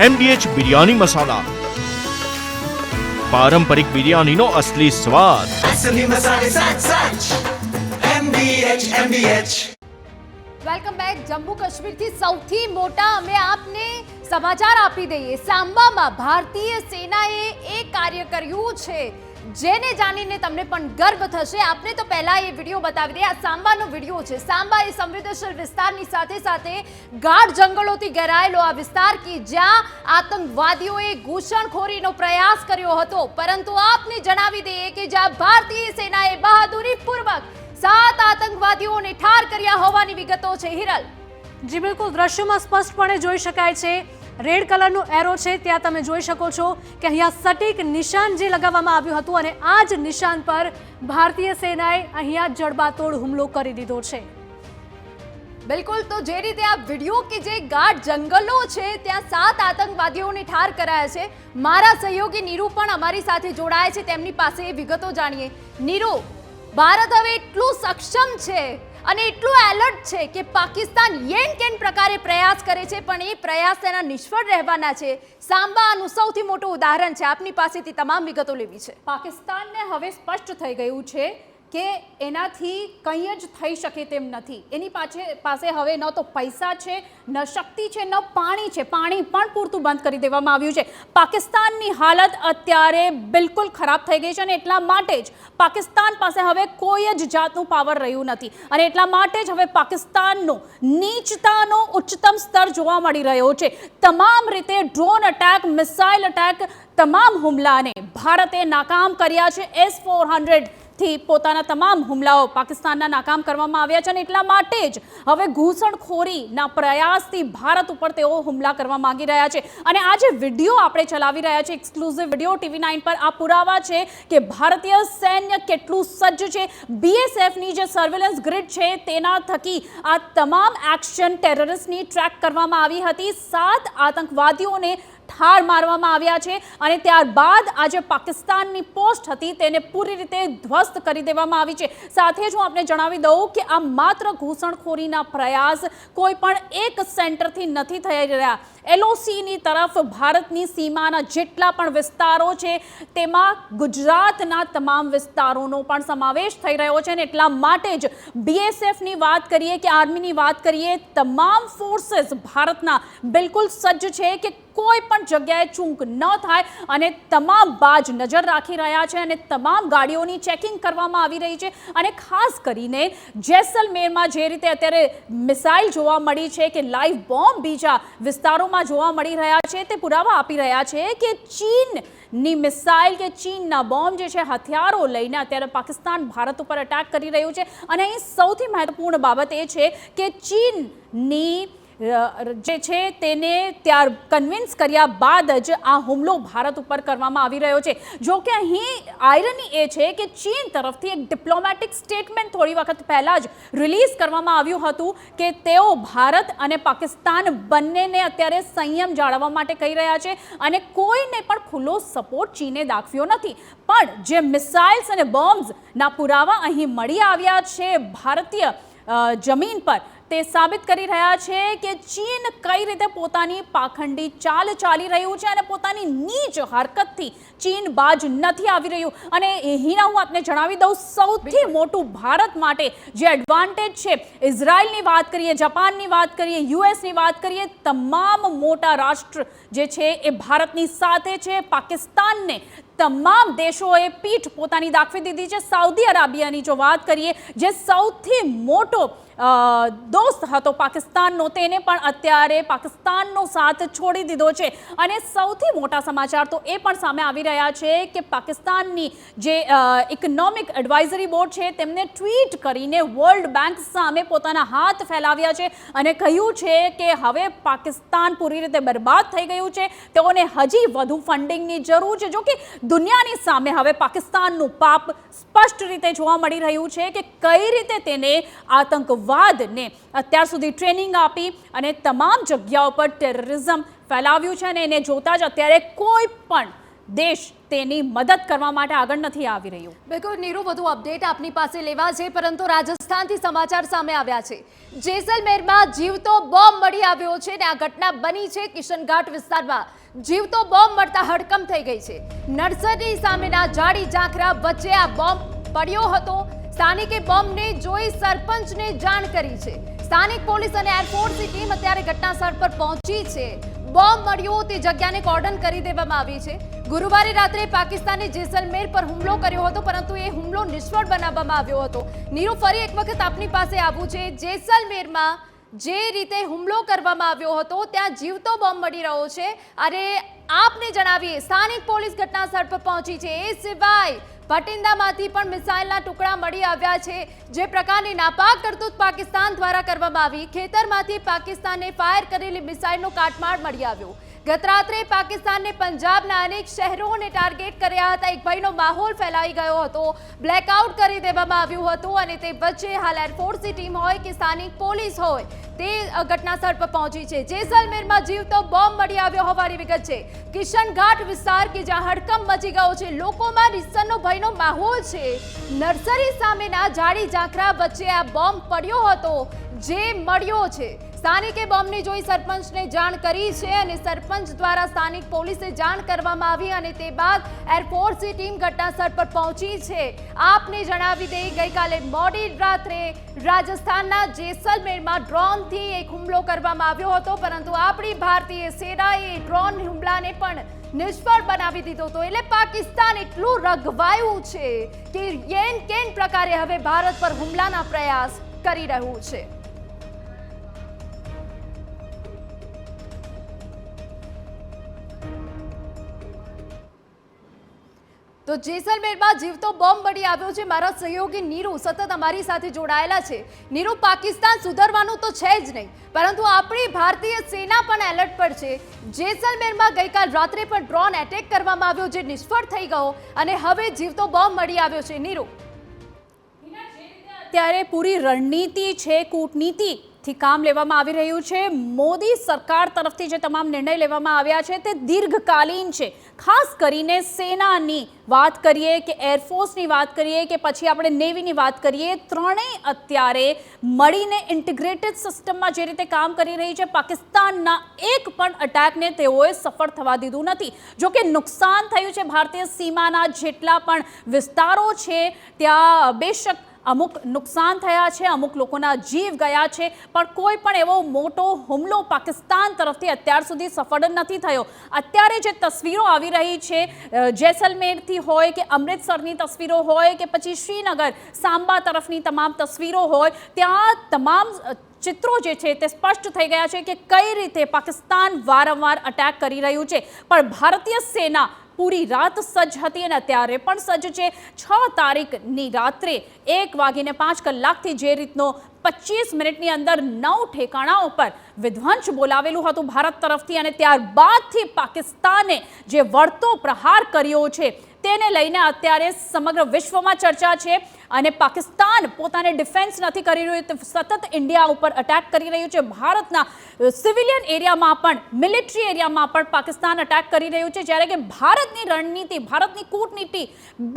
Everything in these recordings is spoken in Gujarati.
MDH બિરયાની મસાલા, પારંપરિક બિરયાનીનો અસલી સ્વાદ. असली मसाले सच सच MDH વેલકમ બેક. જમ્મુ કાશ્મીરથી સૌથી મોટા અમે આપને સમાચાર આપી દઈએ. સાંબામાં ભારતીય સેનાએ એ કાર્ય કર્યું છે જેને જાણીને તમને પણ ગર્વ થશે. આપને તો પહેલા એ વિડીયો બતાવી દઈએ. આ સાંબાનો વિડીયો છે. સાંબા એ સંવેદનશીલ વિસ્તારની સાથે સાથે ગાઢ જંગલોથી ઘેરાયેલો આ વિસ્તાર કે જ્યાં આતંકવાદીઓએ ઘૂસણખોરીનો પ્રયાસ કર્યો હતો, પરંતુ આપને જણાવી દઈએ કે જ્યાં ભારતીય સેનાએ બહાદુરીપૂર્વક 7 આતંકવાદીઓને ઠાર કર્યા હોવાની વિગતો છે. હિરલ, જી બિલકુલ, દ્રશ્યોમાં સ્પષ્ટપણે જોઈ શકાય છે. રેડ કલરનું એરો છે, ત્યાં તમે જોઈ શકો છો કે અહીંયા સટીક નિશાન જે લગાવવામાં આવ્યું હતું અને આ જ નિશાન પર ભારતીય સેનાએ અહીંયા જડબાતોડ હુમલો કરી દીધો છે. બિલકુલ. તો જે રીતે આ વિડીયો કે જે ગાઢ જંગલો છે ત્યાં 7 આતંકવાદીઓને ઠાર કરાયા છે. મારા સહયોગી નીરુ પણ અમારી સાથે જોડાય છે, તેમની પાસે વિગતો જાણીએ. નીરુ, ભારત હવે એટલું સક્ષમ છે અને એટલું એલર્ટ છે કે પાકિસ્તાન યેન કેન પ્રકારે પ્રયાસ કરે છે, પણ એ પ્રયાસ તેના નિષ્ફળ રહેવાના છે. સાંબા આનું સૌથી મોટું ઉદાહરણ છે. આપની પાસેથી તમામ વિગતો લેવી છે. પાકિસ્તાનને હવે સ્પષ્ટ થઈ ગયું છે કે એનાથી કંઈ જ થઈ શકે તેમ નથી. એની પાસે હવે ન તો પૈસા છે, ન શક્તિ છે, ન પાણી છે. પાણી પણ પૂરતું બંધ કરી દેવામાં આવ્યું છે. પાકિસ્તાનની હાલત અત્યારે બિલકુલ ખરાબ થઈ ગઈ છે અને એટલા માટે જ પાકિસ્તાન પાસે હવે કોઈ જ જાતનું પાવર રહ્યું નથી અને એટલા માટે જ હવે પાકિસ્તાનનો નીચતાનો ઉચ્ચતમ સ્તર જોવા મળી રહ્યો છે. તમામ રીતે ડ્રોન અટેક, મિસાઇલ અટેક, તમામ હુમલાને ભારતે નાકામ કર્યા છે. S-400 થી પોતાના તમામ હુમલાઓ પાકિસ્તાનના નાકામ કરવામાં આવ્યા છે અને એટલા માટે જ હવે ઘૂસણખોરીના પ્રયાસથી ભારત ઉપર તેઓ હુમલા કરવા માંગી રહ્યા છે. અને આ જે વિડીયો આપણે ચલાવી રહ્યા છે, એક્સક્લુઝિવ વિડીયો TV9 પર, આ પુરાવા છે કે ભારતીય સૈન્ય કેટલું સજ્જ છે. BSFની જે સર્વેલન્સ ગ્રીડ છે તેના થકી આ તમામ એક્શન ટેરરિસ્ટની ટ્રેક કરવામાં આવી હતી. 7 આતંકવાદીઓને ઠાર મારવામાં આવ્યા છે અને ત્યારબાદ આ જે પાકિસ્તાનની પોસ્ટ હતી તેને પૂરી રીતે ધ્વસ્ત કરી દેવામાં આવી છે. સાથે જ હું આપને જણાવી દઉં કે આ માત્ર ઘૂસણખોરીના પ્રયાસ કોઈ પણ એક સેન્ટરથી નથી થઈ રહ્યા. LOCની તરફ ભારતની સીમાના જેટલા પણ વિસ્તારો છે તેમાં ગુજરાતના તમામ વિસ્તારોનો પણ સમાવેશ થઈ રહ્યો છે અને એટલા માટે જ BSFની વાત કરીએ કે આર્મીની વાત કરીએ, તમામ ફોર્सेस ભારતના બિલકુલ સજ્જ છે કે કોઈ પણ જગ્યાએ ચૂંક ન થાય અને તમામ બાજ નજર રાખી રહ્યા છે અને તમામ ગાડીઓની ચેકિંગ કરવામાં આવી રહી છે. અને ખાસ કરીને જેસલમેરમાં જે રીતે અત્યારે મિસાઇલ જોવા મળી છે કે લાઈવ બોમ્બ બીજા વિસ્તારોમાં જોવા મળી રહ્યા છે, તે પુરાવા આપી રહ્યા છે કે ચીનની મિસાઇલ કે ચીનના બોમ્બ જે છે, હથિયારો લઈને અત્યારે પાકિસ્તાન ભારત ઉપર અટેક કરી રહ્યું છે. અને અહીં સૌથી મહત્વપૂર્ણ બાબત એ છે કે ચીનની જે છે તેને ત્યાર કન્વિન્સ કર્યા બાદ જ આ હુમલો ભારત ઉપર કરવામાં આવી રહ્યો છે. જો કે અહીં આયરની એ છે કે ચીન તરફથી એક ડિપ્લોમેટિક સ્ટેટમેન્ટ થોડી વખત પહેલા જ રિલીઝ કરવામાં આવ્યું હતું કે તેઓ ભારત અને પાકિસ્તાન બંનેને અત્યારે સંયમ જાળવવા માટે કહી રહ્યા છે અને કોઈને પણ ખુલ્લો સપોર્ટ ચીને દાખવ્યો નથી. પણ જે મિસાઇલ્સ અને બોમ્બ્સના પુરાવા અહીં મળી આવ્યા છે ભારતીય જમીન પર, તે સાબિત કરી રહ્યા છે કે ચીન કઈ રીતે પોતાની પાખંડી ચાલ ચાલી રહ્યું છે અને પોતાની નીચ હરકતથી ચીન બાજ નથી આવી રહ્યું. અને અહીંના હું આપને જણાવી દઉં, સૌથી મોટું ભારત માટે જે એડવાન્ટેજ છે, ઇઝરાયલની વાત કરીએ, જાપાનની વાત કરીએ, USની વાત કરીએ, તમામ મોટા રાષ્ટ્ર જે છે એ ભારતની સાથે છે. પાકિસ્તાનને તમામ દેશોએ પીઠ પોતાની દાખવી દીધી છે. સાઉદી અરાબિયાની જો વાત કરીએ, જે સૌથી મોટો દોસ્ત હતો પાકિસ્તાનનો, તેને પણ અત્યારે પાકિસ્તાનનો સાથ છોડી દીધો છે. અને સૌથી મોટા સમાચાર તો એ પણ સામે આવી રહ્યા છે કે પાકિસ્તાનની જે ઇકોનોમિક એડવાઇઝરી બોર્ડ છે તેમને ટ્વીટ કરીને વર્લ્ડ બેંક સામે પોતાના હાથ ફેલાવ્યા છે અને કહ્યું છે કે હવે પાકિસ્તાન પૂરી રીતે બરબાદ થઈ ગયું છે, તેઓને હજી વધુ ફંડિંગની જરૂર છે. જો કે દુનિયાની સામે હવે પાકિસ્તાનનું પાપ સ્પષ્ટ રીતે જોવા મળી રહ્યું છે કે કઈ રીતે તેને આતંકવાદને અત્યાર સુધી ટ્રેનિંગ આપી અને તમામ જગ્યાઓ પર ટેરરિઝમ ફેલાવ્યું છે અને એને જોતા જ અત્યારે કોઈ પણ દેશ તેની મદદ કરવા માટે આગળ નથી આવી રહ્યું. બિલકુલ નીરુ, વધુ અપડેટ આપની પાસે લેવા છે, પરંતુ રાજસ્થાનથી સમાચાર સામે આવ્યા છે. જેસલમેરમાં જીવતો બોમ્બ મળી આવ્યો છે અને આ ઘટના બની છે કિશનઘાટ વિસ્તારમાં. જીવતો બોમ્બ મળતા હડકંપ થઈ ગઈ છે. નર્સરી સામેના જાડી ઝાંખરા વચ્ચે આ બોમ્બ પડ્યો હતો. સ્થાનિકે બોમ્બને જોઈ સરપંચને જાણ કરી છે. સ્થાનિક પોલીસ અને એરફોર્સની ટીમ અત્યારે ઘટનાસ્થળ પર પહોંચી છે. બોમ્બ મળ્યો તે જગ્યાને કોર્ડન કરી દેવામાં આવી છે. ગુરુવારે રાત્રે પાકિસ્તાને જેસલમેર પર હુમલો કર્યો હતો, પરંતુ એ હુમલો નિષ્ફળ બનાવવામાં આવ્યો હતો. નીરુ, ફરી એક વખત આપની પાસે આવવું છે. જેસલમેરમાં જે રીતે હુમલો કરવામાં આવ્યો હતો ત્યાં જીવતો બોમ્બ મળી રહ્યો છે અને આપને જણાવીએ સ્થાનિક પોલીસ ઘટનાસ્થળ પર પહોંચી છે. એ સિવાય ભટિંડામાંથી પણ મિસાઇલના ટુકડા મળી આવ્યા છે. જે પ્રકારની નાપાક કરતૂત પાકિસ્તાન દ્વારા કરવામાં આવી, ખેતરમાંથી પાકિસ્તાને ફાયર કરેલી મિસાઇલનો કાટમાળ મળી આવ્યો. ગત રાત્રે પાકિસ્તાને પંજાબના અનેક શહેરોને ટાર્ગેટ કર્યા હતા. એક ભયનો માહોલ ફેલાઈ ગયો હતો. બ્લેકઆઉટ કરી દેવામાં આવ્યું હતું અને તે વચ્ચે હાલ એરફોર્સની ટીમ હોય કે સ્થાનિક પોલીસ હોય તે ઘટનાસ્થળ પર પહોંચી છે. જેસલમેરમાં જીવતો બોમ્બ મળી આવ્યો હોવાની વિગત છે. કિશનઘાટ વિસ્તાર કે જ્યાં હડકંપ મચી ગયો છે, લોકોમાં રીતસરનો ભયનો માહોલ છે. નર્સરી સામેના જાડી ઝાંખરા વચ્ચે આ બોમ્બ પડ્યો હતો જે મળ્યો છે. સ્થાનિકે બોમ્બને જોઈ સરપંચને જાણ કરી છે અને સરપંચ દ્વારા સ્થાનિક પોલીસે જાણ કરવામાં આવી અને તે બાદ એરફોર્સની ટીમ ઘટનાસ્થળ પર પહોંચી છે. આપને જણાવી દઈએ, ગઈકાલે મોડી રાત્રે રાજસ્થાનના જેસલમેરમાં ડ્રોનથી એક હુમલો કરવામાં આવ્યો હતો, પરંતુ આપણી ભારતીય સેનાએ ડ્રોન હુમલાને પણ નિષ્ફળ બનાવી દીધો હતો. એટલે પાકિસ્તાન એટલું રઘવાયું છે કે કેન પ્રકારે હવે ભારત પર હુમલાના પ્રયાસ કરી રહ્યું છે. તો જેસલમેરમાં જીવતો બોમ્બ મળી આવ્યો છે. મારા સહયોગી નીરુ સતત અમારી સાથે જોડાયેલા છે. નીરુ, પાકિસ્તાન સુધરવાનું તો છે જ નહીં, પરંતુ આપણી ભારતીય સેના પણ એલર્ટ પર છે. જેસલમેરમાં ગઈકાલ રાત્રે પણ ડ્રોન એટેક કરવામાં આવ્યો જે નિષ્ફળ થઈ ગયો અને હવે જીવતો બોમ્બ મળી આવ્યો છે. નીરુ, ત્યારે પૂરી રણનીતિ છે, કૂટનીતિથી કામ લેવામાં આવી રહ્યું છે. મોદી સરકાર તરફથી જે તમામ નિર્ણય લેવામાં આવ્યા છે તે દીર્ઘકાલીન છે. ખાસ કરીને સેનાની વાત કરીએ કે એરફોર્સની વાત કરીએ કે પછી આપણે નેવીની વાત કરીએ, ત્રણેય અત્યારે મળીને ઇન્ટિગ્રેટેડ સિસ્ટમમાં જે રીતે કામ કરી રહી છે. પાકિસ્તાનના એક પણ અટેકને તેઓએ સફળ થવા દીધું નથી. જો કે નુકસાન થયું છે ભારતીય સીમાના જેટલા પણ વિસ્તારો છે ત્યાં બેશક અમુક નુકસાન થયા છે, અમુક લોકોના જીવ ગયા છે, પણ કોઈ પણ એવો મોટો હુમલો પાકિસ્તાન તરફથી અત્યાર સુધી સફળ નથી થયો. અત્યારે જે તસવીરો આવી રહી છે જેસલમેરથી હોય કે અમૃતસરની તસવીરો હોય કે પછી શ્રીનગર સાંબા તરફની તમામ તસવીરો હોય, ત્યાં તમામ ચિત્રો જે છે તે સ્પષ્ટ થઈ ગયા છે કે કઈ રીતે પાકિસ્તાન વારંવાર અટેક કરી રહ્યું છે. પણ ભારતીય સેના પૂરી રાત સજ્જ હતી અને અત્યારે પણ સજ્જ છે. 6 તારીખની રાત્રે 1:05 જે રીતનો 25 મિનિટની અંદર 9 ઠેકાણાઓ પર વિધ્વંસ બોલાવેલું હતું ભારત તરફથી અને ત્યારબાદથી પાકિસ્તાને જે વળતો પ્રહાર કર્યો છે તેને લઈને અત્યારે સમગ્ર વિશ્વમાં ચર્ચા છે અને પાકિસ્તાન પોતાને ડિફેન્સ નથી કરી રહ્યું, સતત ઇન્ડિયા ઉપર અટેક કરી રહ્યું છે. ભારતના સિવિલિયન એરિયામાં પણ, મિલિટરી એરિયામાં પણ પાકિસ્તાન અટેક કરી રહ્યું છે. જ્યારે કે ભારતની રણનીતિ, ભારતની કૂટનીતિ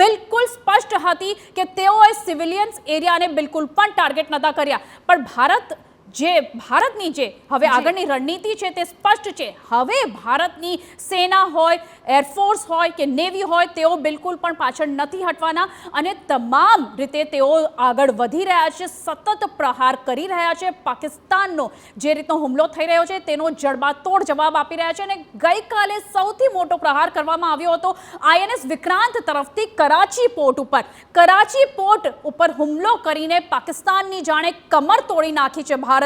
બિલકુલ સ્પષ્ટ હતી કે તેઓએ સિવિલિયન્સ એરિયાને બિલકુલ પણ ટાર્ગેટ નહોતા કર્યા. પણ ભારતની જે હવે આગળની રણનીતિ છે તે સ્પષ્ટ છે. હવે ભારતની સેના હોય, એરફોર્સ હોય કે નેવી હોય, તેઓ બિલકુલ પણ પાછળ નથી હટવાના અને તમામ રીતે તેઓ આગળ વધી રહ્યા છે, સતત પ્રહાર કરી રહ્યા છે. પાકિસ્તાનનો જે રીતનો હુમલો થઈ રહ્યો છે તેનો જડબાતોડ જવાબ આપી રહ્યા છે અને ગઈકાલે સૌથી મોટો પ્રહાર કરવામાં આવ્યો હતો INS વિક્રાંત તરફથી કરાચી પોર્ટ ઉપર હુમલો કરીને પાકિસ્તાનની જાણે કમર તોડી નાખી છે ભારતે.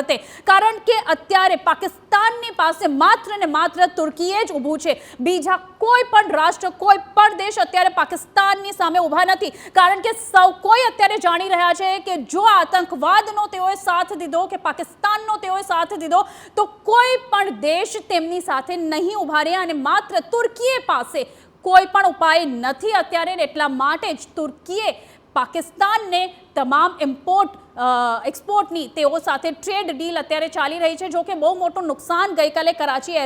કારણ કે અત્યારે પાકિસ્તાનની પાસે માત્ર ને માત્ર તુર્કી જ ઊભું છે. બીજા કોઈ પણ રાષ્ટ્ર, કોઈ પણ દેશ અત્યારે પાકિસ્તાનની સામે ઊભા નથી. કારણ કે સૌ કોઈ અત્યારે જાણી રહ્યા છે કે જો આતંકવાદનો તેઓએ સાથ દીધો કે પાકિસ્તાનનો તેઓએ સાથ દીધો તો કોઈ પણ દેશ તેમની સાથે નહીં ઊભા રહે અને માત્ર તુર્કી પાસે કોઈ પણ ઉપાય નથી અત્યારે. એટલા માટે જ તુર્કીએ પાકિસ્તાનને તમામ ઇમ્પોર્ટ એક્સપોર્ટની તેઓ સાથે ટ્રેડ ડીલ અત્યારે ચાલી રહી છે, જો કે બહુ મોટું નુકસાન ગઈકાલે કરાચી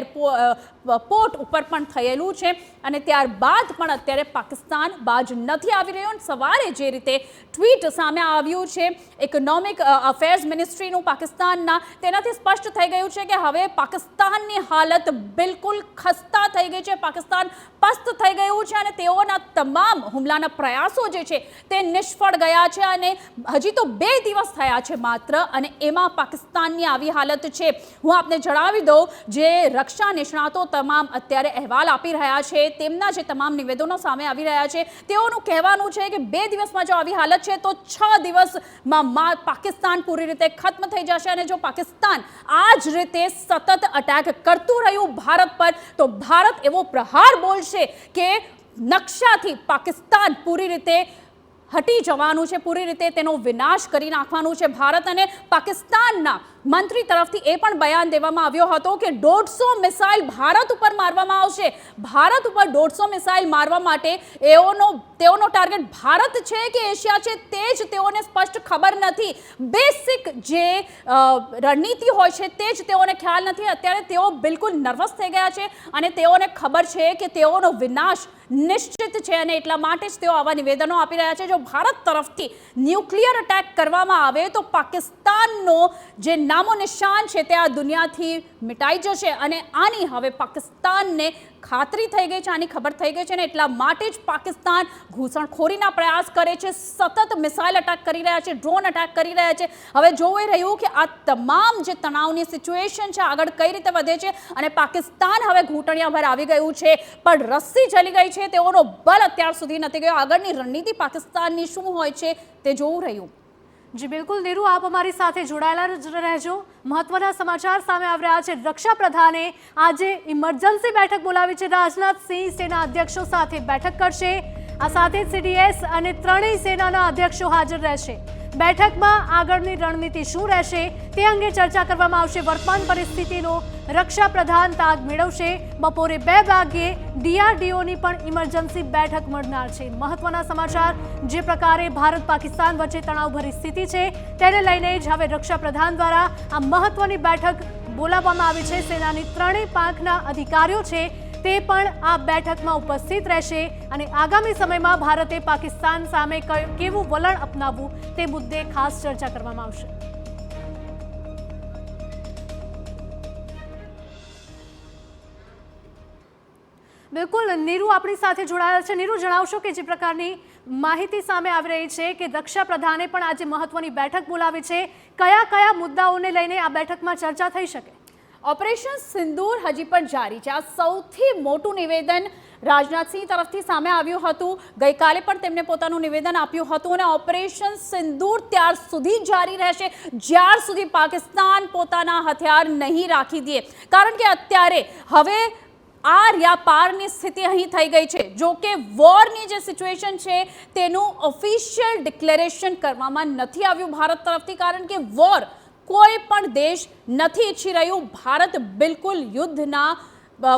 પોર્ટ ઉપર પણ થયેલું છે અને ત્યારબાદ પણ અત્યારે પાકિસ્તાન બાજ નથી આવી રહ્યું. સવારે જે રીતે ટ્વીટ સામે આવ્યું છે ઇકોનોમિક અફેર્સ મિનિસ્ટ્રીનું પાકિસ્તાનના, તેનાથી સ્પષ્ટ થઈ ગયું છે કે હવે પાકિસ્તાનની હાલત બિલકુલ ખસ્તા થઈ ગઈ છે, પાકિસ્તાન પસ્ત થઈ ગયું છે અને તેઓના તમામ હુમલાના પ્રયાસો જે છે તે નિષ્ફળ ગયા છે અને હજી તો 2 દિવસ થયા છે માત્ર અને એમાં પાકિસ્તાનની આવી હાલત છે. હું આપને જણાવી દઉં, જે રક્ષા નિષ્ણાતો તમામ અત્યારે અહેવાલ આપી રહ્યા છે, તેમના જે તમામ નિવેદનો સામે આવી રહ્યા છે, તેઓનું કહેવાનું છે કે 2 દિવસમાં જો આવી હાલત છે તો 6 દિવસમાં પાકિસ્તાન પૂરી રીતે ખત્મ થઈ જશે અને જો પાકિસ્તાન આ જ રીતે સતત અટેક કરતું રહ્યું ભારત પર તો ભારત એવો પ્રહાર બોલશે કે નકશાથી પાકિસ્તાન પૂરી રીતે હટી જવાનું છે, પૂરી રીતે તેનો વિનાશ કરી નાખવાનું છે ભારત. અને પાકિસ્તાનના મંત્રી તરફથી એ પણ બયાન દેવામાં આવ્યો હતો કે 150 મિસાઇલ ભારત ઉપર મારવામાં આવશે. ભારત ઉપર 150 મિસાઇલ મારવા માટે તેઓનો ટાર્ગેટ ભારત છે કે એશિયા છે તે જ તેઓને સ્પષ્ટ ખબર નથી. બેસિક જે રણનીતિ હોય છે તે જ તેઓને ખ્યાલ નથી. અત્યારે તેઓ બિલકુલ નર્વસ થઈ ગયા છે અને તેઓને ખબર છે કે તેઓનો વિનાશ નિશ્ચિત છે અને એટલા માટે જ તેઓ આવા નિવેદનો આપી રહ્યા છે. જો ભારત તરફથી ન્યુક્લિયર અટેક કરવામાં આવે તો પાકિસ્તાનનો જે નામો નિશાન છે તે આ દુનિયાથી મિટાઈ જશે અને આની હવે પાકિસ્તાનને ખાતરી થઈ ગઈ છે, આની ખબર થઈ ગઈ છે અને એટલા માટે જ પાકિસ્તાન ઘૂસણખોરીના પ્રયાસ કરે છે, સતત મિસાઇલ અટેક કરી રહ્યા છે, ડ્રોન અટેક કરી રહ્યા છે. હવે જોઈ રહ્યું કે આ તમામ જે તણાવની સિચ્યુએશન છે આગળ કઈ રીતે વધે છે અને પાકિસ્તાન હવે ઘૂંટણિયા ભર આવી ગયું છે પણ રસ્સી ચલી ગઈ છે, તેઓનો બલ અત્યાર સુધી નથી ગયો. આગળની રણનીતિ પાકિસ્તાનની શું હોય છે તે જોવું રહ્યું. જી બિલકુલ નીરુ, આપ અમારી સાથે જોડાયેલા જ રહેજો. મહત્વના સમાચાર સામે આવી રહ્યા છે. રક્ષા પ્રધાને આજે ઇમરજન્સી બેઠક બોલાવી છે. રાજનાથસિંહ સેના અધ્યક્ષો સાથે બેઠક કરશે. આ સાથે CDS અને ત્રણેય સેનાના અધ્યક્ષો હાજર રહેશે. બેઠકમાં આગળની રણનીતિ શું રહેશે તે અંગે ચર્ચા કરવામાં આવશે. વર્તમાન પરિસ્થિતિનો રક્ષા પ્રધાન તાગ મેળવશે. બપોરે 2 વાગ્યે DRDOની પણ ઇમરજન્સી બેઠક મળનાર છે. મહત્વના સમાચાર, જે પ્રકારે ભારત પાકિસ્તાન વચ્ચે તણાવભરી સ્થિતિ છે તેને લઈને જ હવે રક્ષા પ્રધાન દ્વારા આ મહત્વની બેઠક બોલાવવામાં આવી છે. સેનાની ત્રણેય પાંખના અધિકારીઓ છે તે પણ આ બેઠકમાં ઉપસ્થિત રહેશે અને આગામી સમયમાં ભારતે પાકિસ્તાન સામે કેવું વલણ અપનાવવું તે મુદ્દે ખાસ ચર્ચા કરવામાં આવશે. બિલકુલ, નીરુ આપણી સાથે જોડાયેલા છે. નીરુ, જણાવશો કે જે પ્રકારની માહિતી સામે આવી રહી છે કે રક્ષા પ્રધાને પણ આજે મહત્વની બેઠક બોલાવી છે, કયા કયા મુદ્દાઓને લઈને આ બેઠકમાં ચર્ચા થઈ શકે? ઓપરેશન સિંદૂર હજી પણ જારી છે. આ સૌથી મોટું નિવેદન રાજનાથસિંહ તરફથી સામે આવ્યું હતું. ગઈકાલે પણ તેમને પોતાનું નિવેદન આપ્યું હતું અને ઓપરેશન સિંદૂર ત્યાર સુધી જારી રહેશે જ્યાર સુધી પાકિસ્તાન પોતાના હથિયાર નહીં રાખી દે. કારણ કે અત્યારે હવે આ પારની સ્થિતિ અહીં થઈ ગઈ છે. જો કે વોરની જે સિચ્યુએશન છે તેનું ઓફિશિયલ ડિક્લેરેશન કરવામાં નથી આવ્યું ભારત તરફથી, કારણ કે વોર કોઈ પણ દેશ નથી ઈચ્છી રહ્યું. ભારત બિલકુલ યુદ્ધના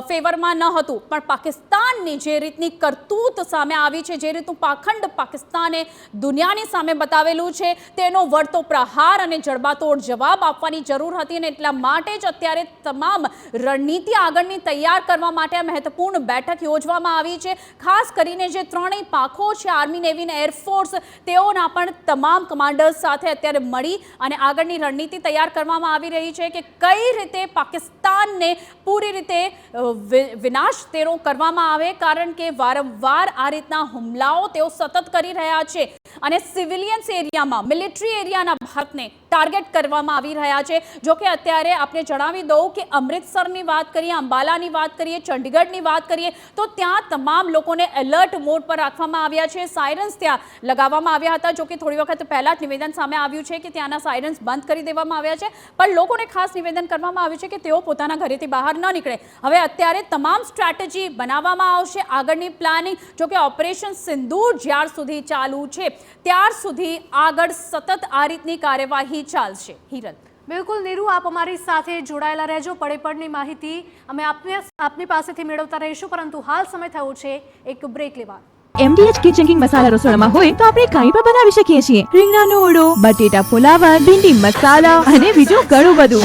ફેવરમાં ન હતું પણ પાકિસ્તાનની જે રીતની કરતૂત સામે આવી છે, જે રીતનું પાખંડ પાકિસ્તાને દુનિયાની સામે બતાવેલું છે, તેનો વળતો પ્રહાર અને જડબાતોડ જવાબ આપવાની જરૂર હતી અને એટલા માટે જ અત્યારે તમામ રણનીતિ આગળની તૈયાર કરવા માટે આ મહત્વપૂર્ણ બેઠક યોજવામાં આવી છે. ખાસ કરીને જે ત્રણેય પાંખો છે, આર્મી, નેવી અને એરફોર્સ, તેઓના પણ તમામ કમાન્ડર્સ સાથે અત્યારે મળી અને આગળની રણનીતિ તૈયાર કરવામાં આવી રહી છે કે કઈ રીતે પાકિસ્તાનને પૂરી રીતે વિનાશ તેનો કરવામાં આવે, કારણ કે વારંવાર આ રીતના હુમલાઓ તેઓ સતત કરી રહ્યા છે અને સિવિલિયન્સ એરિયામાં, મિલિટરી એરિયાના ભારતને ટાર્ગેટ કરવામાં આવી રહ્યા છે. જો કે અત્યારે આપણે જણાવી દઉં કે અમૃતસરની વાત કરીએ, અંબાલાની વાત કરીએ, ચંડીગઢની વાત કરીએ તો ત્યાં તમામ લોકોને એલર્ટ મોડ પર રાખવામાં આવ્યા છે. સાયરન્સ ત્યાં લગાવવામાં આવ્યા હતા. જો કે થોડી વખત પહેલા જ નિવેદન સામે આવ્યું છે કે ત્યાંના સાયરન્સ બંધ કરી દેવામાં આવ્યા છે, પણ લોકોને ખાસ નિવેદન કરવામાં આવ્યું છે કે તેઓ પોતાના ઘરેથી બહાર ન નીકળે. હવે અત્યારે તમામ સ્ટ્રેટેજી બનાવવામાં આવશે, આગળની પ્લાનિંગ. જો કે ઓપરેશન સિંદૂર જ્યાર સુધી ચાલુ છે ત્યાર સુધી આગળ સતત આ રીતની કાર્યવાહી ચાલશે. હિરલ. બિલકુલ નીરુ, આપ અમારી સાથે જોડાયેલા રહેજો. પડે માહિતી અમે આપની પાસેથી મેળવતા રહીશું, પરંતુ હાલ સમય થયો છે એક બ્રેક લેવા. MDH કિચન કિંગ મસાલા રસોડામાં હોય તો આપણે કંઈ પણ બનાવી શકીએ છીએ. રીંગણાનો ઓળો, બટેટા ફુલાવર, ભીંડી મસાલા અને બીજું ઘણું બધું.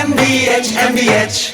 MDH